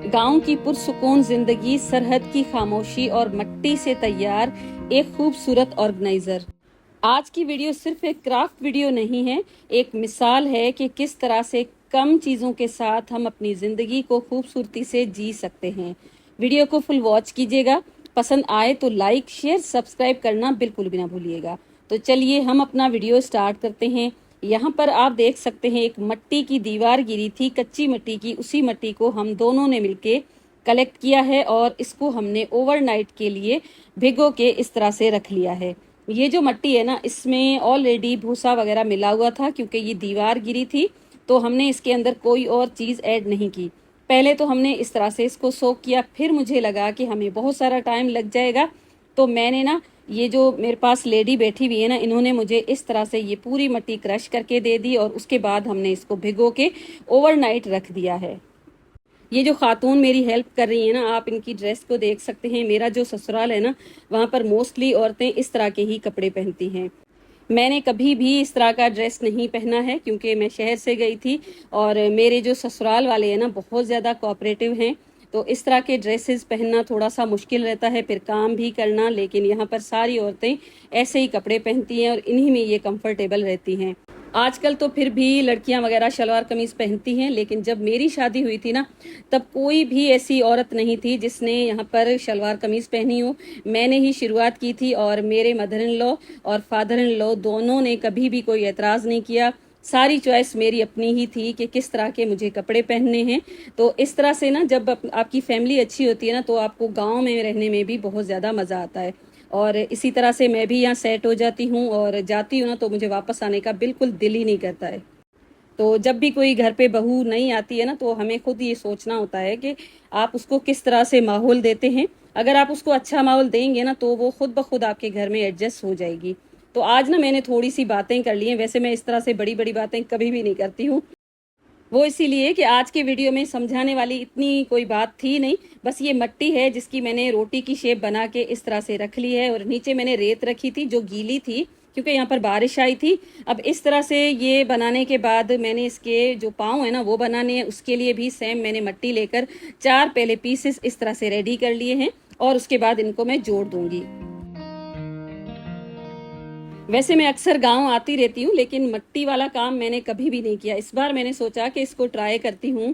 गांव की पुरसुकून जिंदगी, सरहद की खामोशी और मट्टी से तैयार एक खूबसूरत ऑर्गेनाइजर। आज की वीडियो सिर्फ एक क्राफ्ट वीडियो नहीं है, एक मिसाल है कि किस तरह से कम चीजों के साथ हम अपनी जिंदगी को खूबसूरती से जी सकते हैं। वीडियो को फुल वॉच कीजिएगा। पसंद आए तो लाइक, शेयर, सब्सक्राइब करना बिल्कुल भी ना भूलिएगा। तो चलिए हम अपना वीडियो स्टार्ट करते हैं। यहाँ पर आप देख सकते हैं एक मट्टी की दीवार गिरी थी, कच्ची मट्टी की। उसी मट्टी को हम दोनों ने मिलके कलेक्ट किया है और इसको हमने ओवरनाइट के लिए भिगो के इस तरह से रख लिया है। ये जो मट्टी है ना, इसमें ऑलरेडी भूसा वगैरह मिला हुआ था, क्योंकि ये दीवार गिरी थी तो हमने इसके अंदर कोई और चीज़ ऐड नहीं की। पहले तो हमने इस तरह से इसको सोक किया, फिर मुझे लगा कि हमें बहुत सारा टाइम लग जाएगा, तो मैंने ना, ये जो मेरे पास लेडी बैठी हुई है ना, इन्होंने मुझे इस तरह से ये पूरी मट्टी क्रश करके दे दी और उसके बाद हमने इसको भिगो के ओवरनाइट रख दिया है। ये जो खातून मेरी हेल्प कर रही है ना, आप इनकी ड्रेस को देख सकते हैं। मेरा जो ससुराल है ना, वहाँ पर मोस्टली औरतें इस तरह के ही कपड़े पहनती हैं। मैंने कभी भी इस तरह का ड्रेस नहीं पहना है, क्योंकि मैं शहर से गई थी और मेरे जो ससुराल वाले हैं ना, बहुत ज़्यादा कोऑपरेटिव हैं, तो इस तरह के ड्रेसेस पहनना थोड़ा सा मुश्किल रहता है, फिर काम भी करना। लेकिन यहाँ पर सारी औरतें ऐसे ही कपड़े पहनती हैं और इन्हीं में ये कंफर्टेबल रहती हैं। आजकल तो फिर भी लड़कियां वगैरह शलवार कमीज पहनती हैं, लेकिन जब मेरी शादी हुई थी ना, तब कोई भी ऐसी औरत नहीं थी जिसने यहाँ पर शलवार कमीज पहनी हो। मैंने ही शुरुआत की थी और मेरे मदर इन लॉ और फादर इन लॉ दोनों ने कभी भी कोई एतराज़ नहीं किया। सारी चॉइस मेरी अपनी ही थी कि किस तरह के मुझे कपड़े पहनने हैं। तो इस तरह से ना, जब आपकी फैमिली अच्छी होती है ना, तो आपको गाँव में रहने में भी बहुत ज़्यादा मज़ा आता है। और इसी तरह से मैं भी यहाँ सेट हो जाती हूँ और जाती हूँ ना, तो मुझे वापस आने का बिल्कुल दिल ही नहीं करता है। तो जब भी कोई घर पे बहू नहीं आती है ना, तो हमें खुद ये सोचना होता है कि आप उसको किस तरह से माहौल देते हैं। अगर आप उसको अच्छा माहौल देंगे ना, तो वो खुद ब खुद आपके घर में एडजस्ट हो जाएगी। तो आज ना मैंने थोड़ी सी बातें कर ली हैं। वैसे मैं इस तरह से बड़ी बड़ी बातें कभी भी नहीं करती हूँ, वो इसीलिए कि आज के वीडियो में समझाने वाली इतनी कोई बात थी नहीं। बस ये मट्टी है जिसकी मैंने रोटी की शेप बना के इस तरह से रख ली है, और नीचे मैंने रेत रखी थी जो गीली थी, क्योंकि यहाँ पर बारिश आई थी। अब इस तरह से ये बनाने के बाद मैंने इसके जो पाँव है ना, वो बनाने हैं। उसके लिए भी सेम मैंने मट्टी लेकर 4 पहले पीसेस इस तरह से रेडी कर लिए हैं और उसके बाद इनको मैं जोड़ दूंगी। वैसे मैं अक्सर गांव आती रहती हूँ, लेकिन मट्टी वाला काम मैंने कभी भी नहीं किया। इस बार मैंने सोचा कि इसको ट्राई करती हूँ,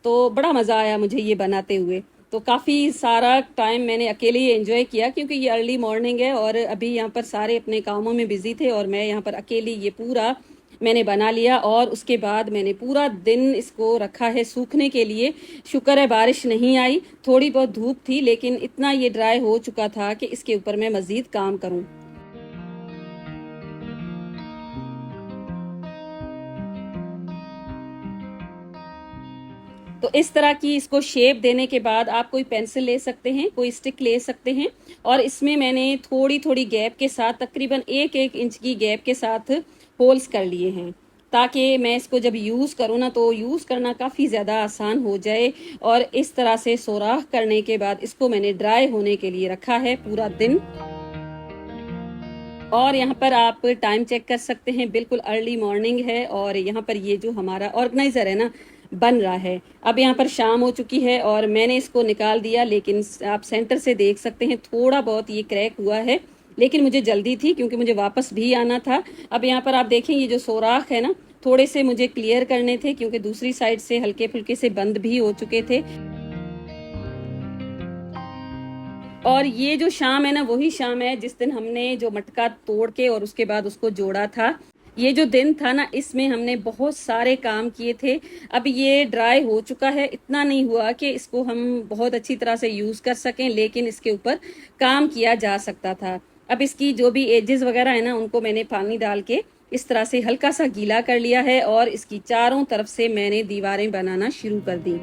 तो बड़ा मज़ा आया मुझे ये बनाते हुए। तो काफ़ी सारा टाइम मैंने अकेले ही एंजॉय किया, क्योंकि ये अर्ली मॉर्निंग है और अभी यहाँ पर सारे अपने कामों में बिजी थे और मैं यहाँ पर अकेली ये पूरा मैंने बना लिया। और उसके बाद मैंने पूरा दिन इसको रखा है सूखने के लिए। शुक्र है बारिश नहीं आई, थोड़ी बहुत धूप थी, लेकिन इतना ये ड्राई हो चुका था कि इसके ऊपर मैं मज़ीद काम करूँ। तो इस तरह की इसको शेप देने के बाद आप कोई पेंसिल ले सकते हैं, कोई स्टिक ले सकते हैं, और इसमें मैंने थोड़ी थोड़ी गैप के साथ, तकरीबन 1-1 इंच की गैप के साथ होल्स कर लिए हैं, ताकि मैं इसको जब यूज़ करूँ ना, तो यूज़ करना काफ़ी ज़्यादा आसान हो जाए। और इस तरह से सोराख करने के बाद इसको मैंने ड्राई होने के लिए रखा है पूरा दिन। और यहाँ पर आप टाइम चेक कर सकते हैं, बिल्कुल अर्ली मॉर्निंग है और यहाँ पर ये जो हमारा ऑर्गेनाइजर है ना, बन रहा है। अब यहाँ पर शाम हो चुकी है और मैंने इसको निकाल दिया, लेकिन आप सेंटर से देख सकते हैं थोड़ा बहुत ये क्रैक हुआ है, लेकिन मुझे जल्दी थी क्योंकि मुझे वापस भी आना था। अब यहाँ पर आप देखें, ये जो सोराख है ना, थोड़े से मुझे क्लियर करने थे, क्योंकि दूसरी साइड से हल्के फुल्के से बंद भी हो चुके थे। और ये जो शाम है ना, वही शाम है जिस दिन हमने जो मटका तोड़ के और उसके बाद उसको जोड़ा था। ये जो दिन था ना, इसमें हमने बहुत सारे काम किए थे। अब ये ड्राई हो चुका है, इतना नहीं हुआ कि इसको हम बहुत अच्छी तरह से यूज़ कर सकें, लेकिन इसके ऊपर काम किया जा सकता था। अब इसकी जो भी एजेस वगैरह है ना, उनको मैंने पानी डाल के इस तरह से हल्का सा गीला कर लिया है और इसकी चारों तरफ से मैंने दीवारें बनाना शुरू कर दी।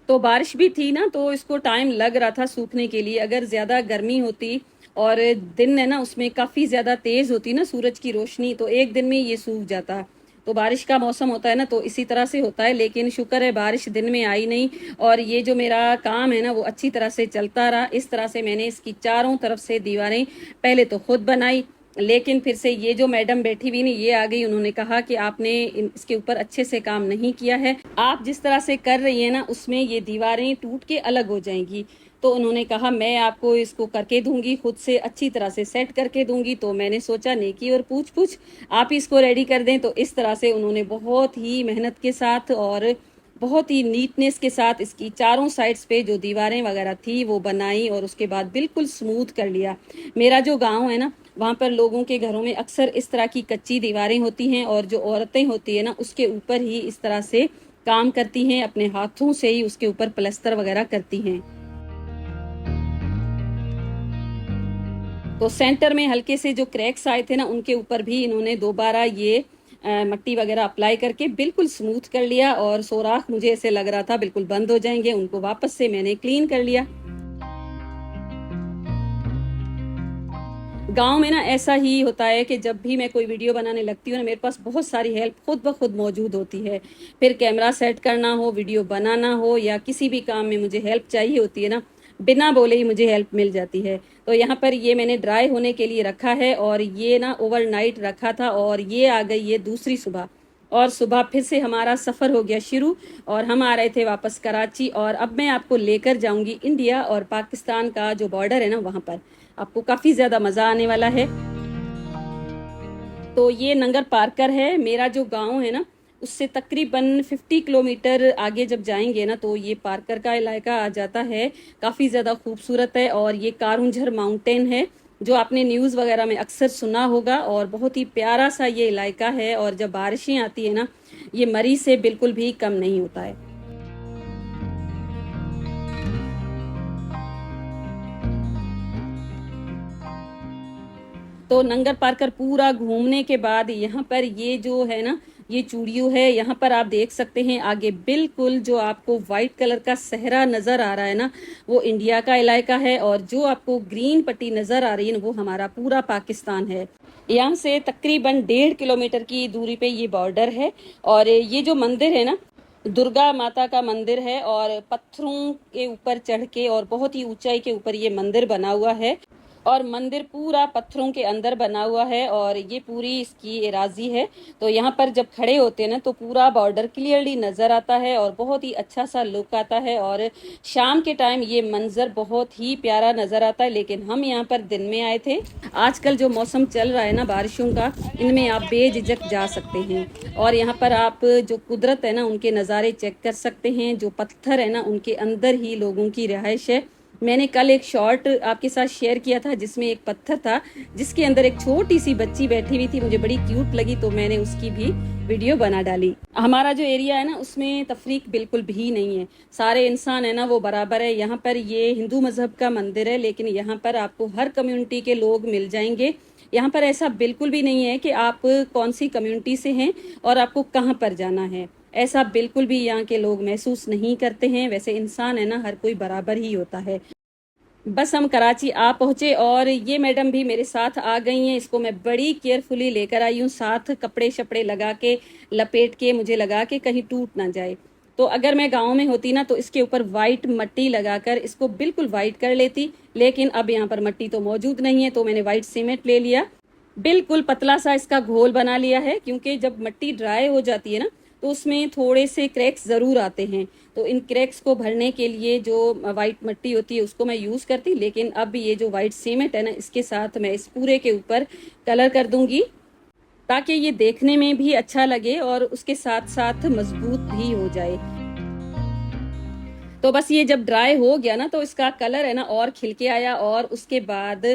तो बारिश भी थी ना, तो इसको टाइम लग रहा था सूखने के लिए। अगर ज़्यादा गर्मी होती और दिन है ना, उसमें काफ़ी ज़्यादा तेज़ होती ना सूरज की रोशनी, तो एक दिन में ये सूख जाता। तो बारिश का मौसम होता है ना, तो इसी तरह से होता है। लेकिन शुक्र है बारिश दिन में आई नहीं और ये जो मेरा काम है ना, वो अच्छी तरह से चलता रहा। इस तरह से मैंने इसकी चारों तरफ से दीवारें पहले तो खुद बनाई, लेकिन फिर से ये जो मैडम बैठी हुई नहीं, ये आ गई, उन्होंने कहा कि आपने इसके ऊपर अच्छे से काम नहीं किया है, आप जिस तरह से कर रही है ना उसमें ये दीवारें टूट के अलग हो जाएंगी। तो उन्होंने कहा मैं आपको इसको करके दूंगी, खुद से अच्छी तरह से सेट करके दूंगी। तो मैंने सोचा नेकी और पूछ पूछ, आप ही इसको रेडी कर दें। तो इस तरह से उन्होंने बहुत ही मेहनत के साथ और बहुत ही नीटनेस के साथ इसकी चारों साइड्स पे जो दीवारें वगैरह थी वो बनाई और उसके बाद बिल्कुल स्मूथ कर लिया। मेरा जो गांव है ना, वहाँ पर लोगों के घरों में अक्सर इस तरह की कच्ची दीवारें होती हैं और जो औरतें होती है ना उसके ऊपर ही इस तरह से काम करती हैं, अपने हाथों से ही उसके ऊपर प्लस्तर वगैरह करती हैं। तो सेंटर में हल्के से जो क्रैक्स आए थे ना उनके ऊपर भी इन्होंने दोबारा ये मट्टी वगैरह अप्लाई करके बिल्कुल स्मूथ कर लिया और सोराख मुझे ऐसे लग रहा था बिल्कुल बंद हो जाएंगे, उनको वापस से मैंने क्लीन कर लिया। गांव में ना ऐसा ही होता है कि जब भी मैं कोई वीडियो बनाने लगती हूँ ना, मेरे पास बहुत सारी हेल्प खुद ब खुद मौजूद होती है। फिर कैमरा सेट करना हो, वीडियो बनाना हो या किसी भी काम में मुझे हेल्प चाहिए होती है ना, बिना बोले ही मुझे हेल्प मिल जाती है। तो यहाँ पर ये मैंने ड्राई होने के लिए रखा है और ये ना ओवरनाइट रखा था और ये आ गई ये दूसरी सुबह, और सुबह फिर से हमारा सफ़र हो गया शुरू और हम आ रहे थे वापस कराची। और अब मैं आपको लेकर जाऊंगी इंडिया और पाकिस्तान का जो बॉर्डर है ना वहाँ पर, आपको काफ़ी ज़्यादा मज़ा आने वाला है। तो ये नंगर पार्कर है, मेरा जो गांव है ना उससे तकरीबन 50 किलोमीटर आगे जब जाएंगे ना तो ये पार्कर का इलाका आ जाता है। काफ़ी ज़्यादा खूबसूरत है और ये कारुंझर माउंटेन है जो आपने न्यूज़ वगैरह में अक्सर सुना होगा, और बहुत ही प्यारा सा ये इलाका है। और जब बारिशें आती है ना ये मरी से बिल्कुल भी कम नहीं होता है। तो नंगर पार्कर पूरा घूमने के बाद यहाँ पर ये जो है ना ये चूड़ियों है, यहाँ पर आप देख सकते हैं आगे बिल्कुल जो आपको व्हाइट कलर का सहरा नजर आ रहा है ना वो इंडिया का इलाका है, और जो आपको ग्रीन पट्टी नजर आ रही है ना वो हमारा पूरा पाकिस्तान है। यहाँ से तकरीबन 1.5 किलोमीटर की दूरी पे ये बॉर्डर है। और ये जो मंदिर है ना दुर्गा माता का मंदिर है, और पत्थरों के ऊपर चढ़ के और बहुत ही ऊंचाई के ऊपर ये मंदिर बना हुआ है, और मंदिर पूरा पत्थरों के अंदर बना हुआ है और ये पूरी इसकी एराजी है। तो यहाँ पर जब खड़े होते हैं ना तो पूरा बॉर्डर क्लियरली नज़र आता है और बहुत ही अच्छा सा लुक आता है, और शाम के टाइम ये मंजर बहुत ही प्यारा नज़र आता है। लेकिन हम यहाँ पर दिन में आए थे। आजकल जो मौसम चल रहा है ना बारिशों का, इनमें आप बेझिझक जा सकते हैं और यहाँ पर आप जो कुदरत है ना उनके नज़ारे चेक कर सकते हैं। जो पत्थर है ना उनके अंदर ही लोगों की रिहाइश है। मैंने कल एक शॉर्ट आपके साथ शेयर किया था जिसमें एक पत्थर था जिसके अंदर एक छोटी सी बच्ची बैठी हुई थी, मुझे बड़ी क्यूट लगी तो मैंने उसकी भी वीडियो बना डाली। हमारा जो एरिया है ना उसमें तफरीक बिल्कुल भी नहीं है, सारे इंसान है ना वो बराबर है। यहाँ पर ये हिंदू मजहब का मंदिर है लेकिन यहाँ पर आपको हर कम्युनिटी के लोग मिल जाएंगे। यहाँ पर ऐसा बिल्कुल भी नहीं है कि आप कौन सी कम्युनिटी से हैं और आपको कहाँ पर जाना है, ऐसा बिल्कुल भी यहाँ के लोग महसूस नहीं करते हैं। वैसे इंसान है ना हर कोई बराबर ही होता है। बस हम कराची आ पहुंचे और ये मैडम भी मेरे साथ आ गई हैं। इसको मैं बड़ी केयरफुली लेकर आई हूँ, साथ कपड़े शपड़े लगा के लपेट के, मुझे लगा के कहीं टूट ना जाए। तो अगर मैं गांव में होती ना तो इसके ऊपर वाइट मट्टी लगाकर इसको बिल्कुल वाइट कर लेती, लेकिन अब यहाँ पर मट्टी तो मौजूद नहीं है तो मैंने वाइट सीमेंट ले लिया, बिल्कुल पतला सा इसका घोल बना लिया है। क्योंकि जब मट्टी ड्राई हो जाती है ना तो उसमें थोड़े से क्रैक्स ज़रूर आते हैं, तो इन क्रैक्स को भरने के लिए जो वाइट मट्टी होती है उसको मैं यूज़ करती। लेकिन अब ये जो वाइट सीमेंट है ना इसके साथ मैं इस पूरे के ऊपर कलर कर दूंगी ताकि ये देखने में भी अच्छा लगे और उसके साथ साथ मजबूत भी हो जाए। तो बस ये जब ड्राई हो गया ना तो इसका कलर है ना और खिल के आया, और उसके बाद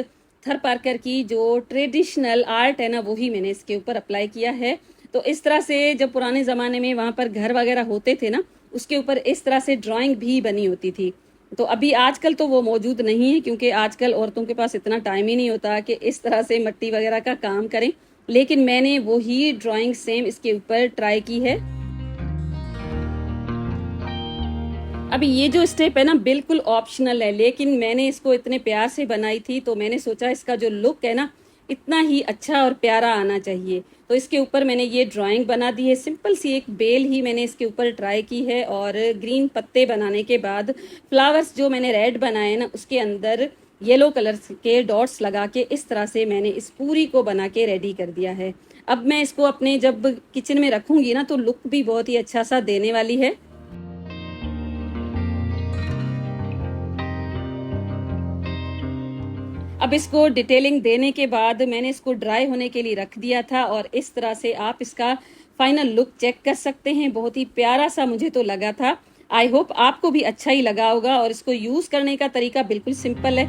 थर पार्कर की जो ट्रेडिशनल आर्ट है ना वही मैंने इसके ऊपर अप्लाई किया है। तो इस तरह से जब पुराने ज़माने में वहाँ पर घर वगैरह होते थे ना उसके ऊपर इस तरह से ड्राइंग भी बनी होती थी। तो अभी आजकल तो वो मौजूद नहीं है क्योंकि आजकल औरतों के पास इतना टाइम ही नहीं होता कि इस तरह से मट्टी वगैरह का काम करें, लेकिन मैंने वही ड्राइंग सेम इसके ऊपर ट्राई की है। अभी ये जो स्टेप है ना बिल्कुल ऑप्शनल है, लेकिन मैंने इसको इतने प्यार से बनाई थी तो मैंने सोचा इसका जो लुक है ना इतना ही अच्छा और प्यारा आना चाहिए। तो इसके ऊपर मैंने ये ड्राइंग बना दी है, सिंपल सी एक बेल ही मैंने इसके ऊपर ट्राई की है। और ग्रीन पत्ते बनाने के बाद फ्लावर्स जो मैंने रेड बनाए ना उसके अंदर येलो कलर के डॉट्स लगा के इस तरह से मैंने इस पूरी को बना के रेडी कर दिया है। अब मैं इसको अपने जब किचन में रखूंगी ना तो लुक भी बहुत ही अच्छा सा देने वाली है। अब इसको डिटेलिंग देने के बाद मैंने इसको ड्राई होने के लिए रख दिया था और इस तरह से आप इसका फाइनल लुक चेक कर सकते हैं। बहुत ही प्यारा सा मुझे तो लगा था। आई होप आपको भी अच्छा ही लगा होगा और इसको यूज करने का तरीका बिल्कुल सिंपल है।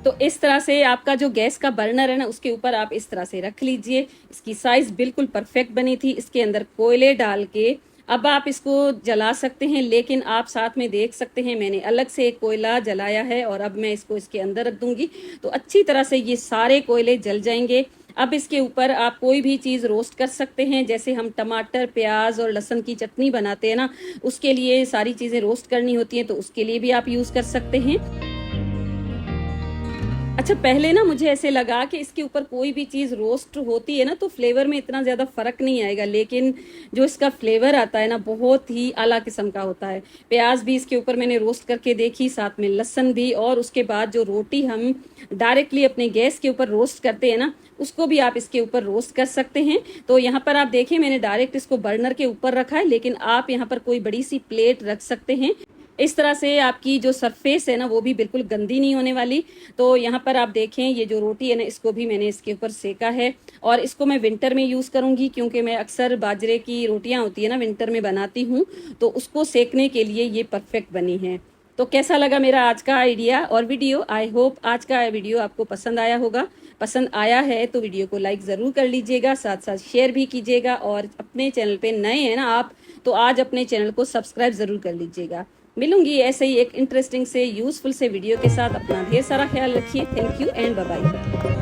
तो इस तरह से आपका जो गैस का बर्नर है ना उसके ऊपर आप इस तरह से रख लीजिए। इसकी साइज बिल्कुल परफेक्ट बनी थी। इसके अंदर कोयले डाल के अब आप इसको जला सकते हैं, लेकिन आप साथ में देख सकते हैं मैंने अलग से एक कोयला जलाया है और अब मैं इसको इसके अंदर रख दूंगी तो अच्छी तरह से ये सारे कोयले जल जाएंगे। अब इसके ऊपर आप कोई भी चीज़ रोस्ट कर सकते हैं, जैसे हम टमाटर, प्याज और लहसुन की चटनी बनाते हैं ना, उसके लिए सारी चीज़ें रोस्ट करनी होती हैं, तो उसके लिए भी आप यूज़ कर सकते हैं। अच्छा, पहले ना मुझे ऐसे लगा कि इसके ऊपर कोई भी चीज़ रोस्ट होती है ना तो फ्लेवर में इतना ज़्यादा फ़र्क नहीं आएगा, लेकिन जो इसका फ्लेवर आता है ना बहुत ही आला किस्म का होता है। प्याज भी इसके ऊपर मैंने रोस्ट करके देखी, साथ में लहसुन भी, और उसके बाद जो रोटी हम डायरेक्टली अपने गैस के ऊपर रोस्ट करते हैं ना उसको भी आप इसके ऊपर रोस्ट कर सकते हैं। तो यहाँ पर आप देखें मैंने डायरेक्ट इसको बर्नर के ऊपर रखा है, लेकिन आप यहाँ पर कोई बड़ी सी प्लेट रख सकते हैं। इस तरह से आपकी जो सरफेस है ना वो भी बिल्कुल गंदी नहीं होने वाली। तो यहाँ पर आप देखें ये जो रोटी है ना इसको भी मैंने इसके ऊपर सेका है और इसको मैं विंटर में यूज़ करूँगी, क्योंकि मैं अक्सर बाजरे की रोटियाँ होती है ना विंटर में बनाती हूँ, तो उसको सेकने के लिए ये परफेक्ट बनी है। तो कैसा लगा मेरा आज का आइडिया और वीडियो? आई होप आज का वीडियो आपको पसंद आया होगा। पसंद आया है तो वीडियो को लाइक ज़रूर कर लीजिएगा, साथ साथ शेयर भी कीजिएगा, और अपने चैनल पे नए हैं ना आप तो आज अपने चैनल को सब्सक्राइब ज़रूर कर लीजिएगा। मिलूंगी ऐसे ही एक इंटरेस्टिंग से यूजफुल से वीडियो के साथ। अपना ढेर सारा ख्याल रखिए। Thank you and bye bye.